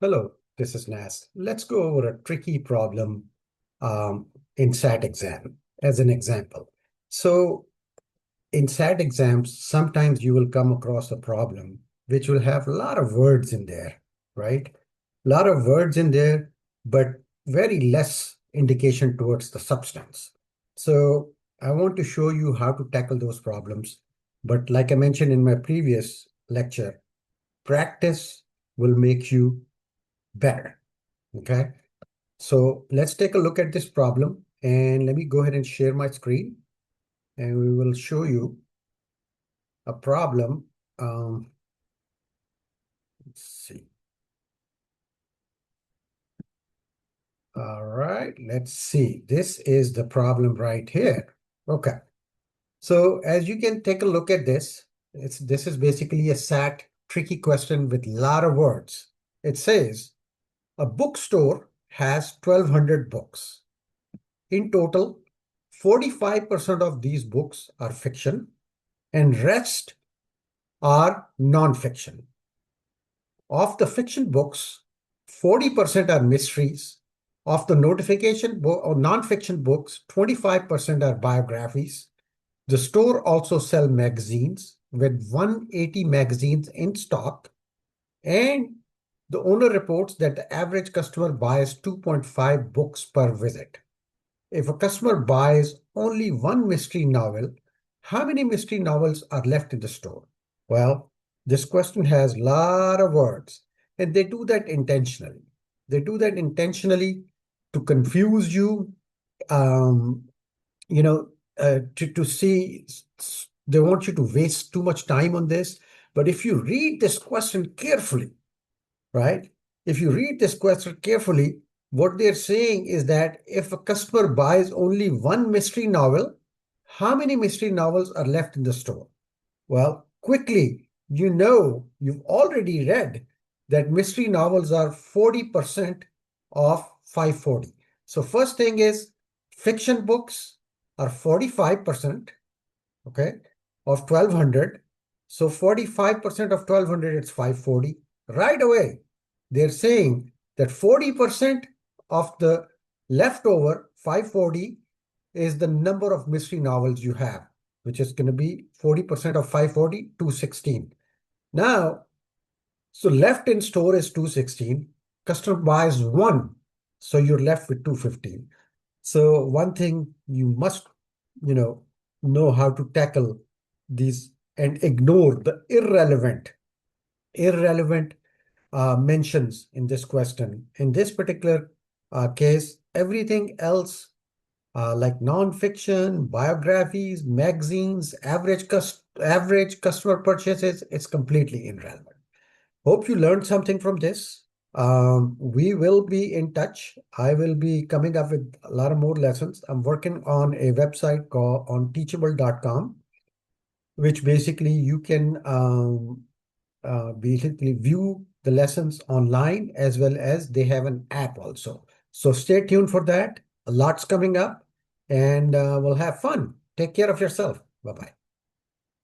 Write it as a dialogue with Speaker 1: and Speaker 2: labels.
Speaker 1: Hello, this is Nas. Let's go over a tricky problem in SAT exam as an example. So in SAT exams, sometimes you will come across a problem which will have a lot of words in there, right? A lot of words in there, but very less indication towards the substance. So I want to show you how to tackle those problems. But like I mentioned in my previous lecture, practice will make you better. Okay. So let's take a look at this problem and let me go ahead and share my screen and we will show you a problem. Let's see. All right, let's see. This is the problem right here. Okay. So as you can take a look at this, this is basically a SAT tricky question with a lot of words. It says a bookstore has 1,200 books. In total, 45% of these books are fiction and rest are non-fiction. Of the fiction books, 40% are mysteries. Of the notification book or non-fiction books, 25% are biographies. The store also sells magazines with 180 magazines in stock, and the owner reports that the average customer buys 2.5 books per visit. If a customer buys only one mystery novel, how many mystery novels are left in the store? Well, this question has a lot of words, and they do that intentionally. They do that intentionally to confuse you, um, you know, to see, they want you to waste too much time on this. But if you read this question carefully, right? If you read this question carefully, what they're saying is that if a customer buys only one mystery novel, how many mystery novels are left in the store? Well, quickly, you've already read that mystery novels are 40% of 540. So first thing is fiction books are 45%, okay, of 1,200. So 45% of 1,200, it's 540. Right away, they're saying that 40% of the leftover 540 is the number of mystery novels you have, which is going to be 40% of 540, 216. Now, so left in store is 216. Customer buys one, so you're left with 215. So one thing you must, you know how to tackle these and ignore the irrelevant mentions in this question. In this particular case, everything else like non-fiction, biographies, magazines, average customer purchases, it's completely irrelevant. Hope you learned something from this. We will be in touch. I will be coming up with a lot of more lessons. I'm working on a website called on teachable.com, which basically you can basically view the lessons online as well as they have an app also. So stay tuned for that. A lot's coming up and we'll have fun. Take care of yourself. Bye-bye.